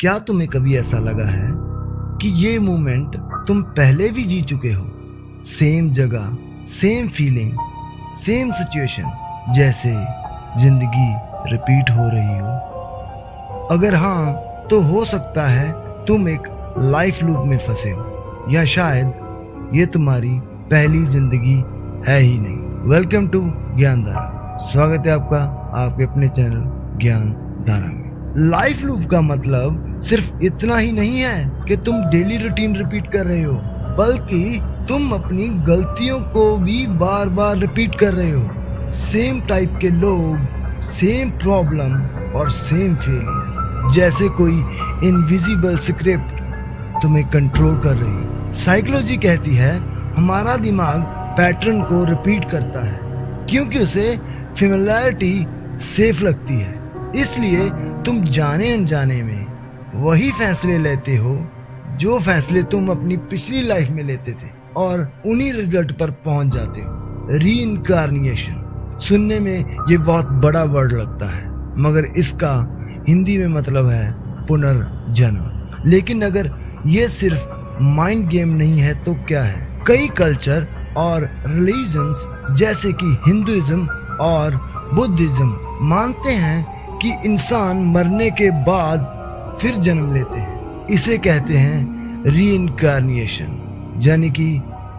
क्या तुम्हें कभी ऐसा लगा है कि ये मोमेंट तुम पहले भी जी चुके हो? सेम जगह, सेम फीलिंग, सेम सिचुएशन, जैसे जिंदगी रिपीट हो रही हो। अगर हाँ, तो हो सकता है तुम एक लाइफ लूप में फंसे हो, या शायद ये तुम्हारी पहली जिंदगी है ही नहीं। वेलकम टू ज्ञान धारा। स्वागत है आपका आपके अपने चैनल ज्ञान धारा में। लाइफ लूप का मतलब सिर्फ इतना ही नहीं है कि तुम डेली रूटीन रिपीट कर रहे हो, बल्कि तुम अपनी गलतियों को भी बार बार रिपीट कर रहे हो। सेम टाइप के लोग, सेम प्रॉब्लम और सेम फेलियर, जैसे कोई इनविजिबल स्क्रिप्ट तुम्हें कंट्रोल कर रही है। साइकोलॉजी कहती है हमारा दिमाग पैटर्न को रिपीट करता है क्योंकि उसे फेमिलियरिटी सेफ लगती है। इसलिए तुम जाने अनजाने में वही फैसले लेते हो जो फैसले तुम अपनी पिछली लाइफ में लेते थे, और उन्हीं रिजल्ट पर पहुंच जाते हो। रीइंकार्नेशन सुनने में ये बहुत बड़ा वर्ड लगता है, मगर इसका हिंदी में मतलब है पुनर्जन्म। लेकिन अगर ये सिर्फ माइंड गेम नहीं है तो क्या है? कई कल्चर और रिलीजन्स जैसे कि हिंदुइज्म और बुद्धिज्म मानते हैं कि इंसान मरने के बाद फिर जन्म लेते हैं। इसे कहते हैं रीइंकार्नेशन, यानी कि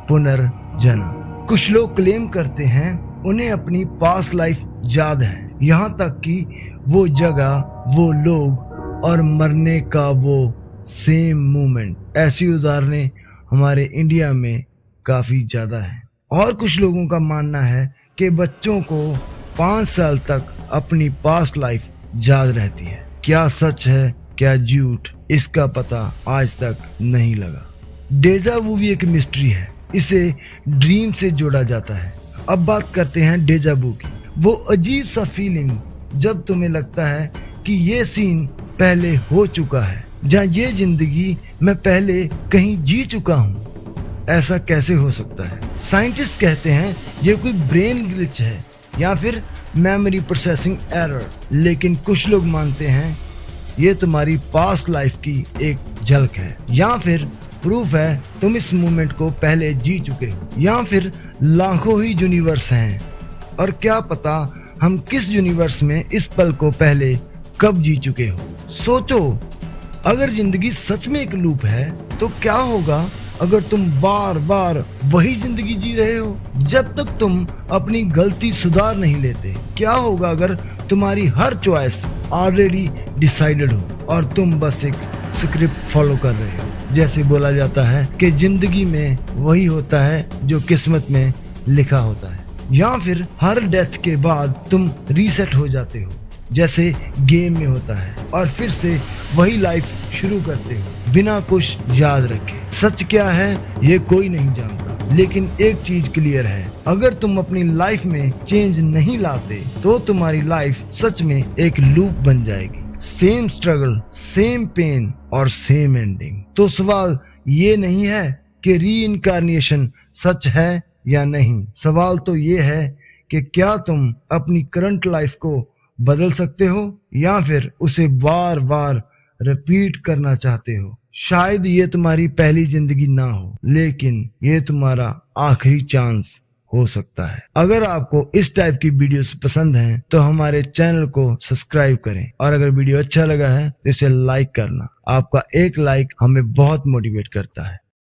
पुनर्जन्म। कुछ लोग क्लेम करते हैं उन्हें अपनी पास्ट लाइफ याद है, यहाँ तक कि वो जगह, वो लोग और मरने का वो सेम मोमेंट। ऐसी उदाहरणें हमारे इंडिया में काफ़ी ज़्यादा है। और कुछ लोगों का मानना है कि बच्चों को 5 साल तक अपनी पास्ट लाइफ याद रहती है। क्या सच है, क्या झूठ, इसका पता आज तक नहीं लगा। डेजा वू भी एक मिस्ट्री है, इसे ड्रीम से जोड़ा जाता है। अब बात करते हैं डेजा वू की। वो अजीब सा फीलिंग जब तुम्हें लगता है कि ये सीन पहले हो चुका है, जहाँ ये जिंदगी मैं पहले कहीं जी चुका हूँ। ऐसा कैसे हो सकता है? साइंटिस्ट कहते हैं ये कोई ब्रेन ग्लिच है या फिर मेमोरी प्रोसेसिंग एरर, लेकिन कुछ लोग मानते हैं ये तुम्हारी पास्ट लाइफ की एक झलक है, या फिर प्रूफ है तुम इस मोमेंट को पहले जी चुके हो, या फिर लाखों ही यूनिवर्स हैं और क्या पता हम किस यूनिवर्स में इस पल को पहले कब जी चुके हो। सोचो, अगर जिंदगी सच में एक लूप है तो क्या होगा अगर तुम बार बार वही जिंदगी जी रहे हो जब तक तुम अपनी गलती सुधार नहीं लेते? क्या होगा अगर तुम्हारी हर चॉइस ऑलरेडी डिसाइडेड हो और तुम बस एक स्क्रिप्ट फॉलो कर रहे हो? जैसे बोला जाता है कि जिंदगी में वही होता है जो किस्मत में लिखा होता है। या फिर हर डेथ के बाद तुम रीसेट हो जाते हो जैसे गेम में होता है, और फिर से वही लाइफ शुरू करते हो बिना कुछ याद रखे। सच क्या है ये कोई नहीं जानता, लेकिन एक चीज क्लियर है, अगर तुम अपनी लाइफ में चेंज नहीं लाते तो तुम्हारी लाइफ सच में एक लूप बन जाएगी। सेम स्ट्रगल, सेम पेन और सेम एंडिंग। तो सवाल ये नहीं है कि रीइंकार्नेशन सच है या नहीं, सवाल तो ये है कि क्या तुम अपनी करंट लाइफ को बदल सकते हो या फिर उसे बार बार रिपीट करना चाहते हो। शायद ये तुम्हारी पहली जिंदगी ना हो, लेकिन ये तुम्हारा आखिरी चांस हो सकता है। अगर आपको इस टाइप की वीडियोस पसंद हैं तो हमारे चैनल को सब्सक्राइब करें, और अगर वीडियो अच्छा लगा है तो इसे लाइक करना। आपका एक लाइक हमें बहुत मोटिवेट करता है।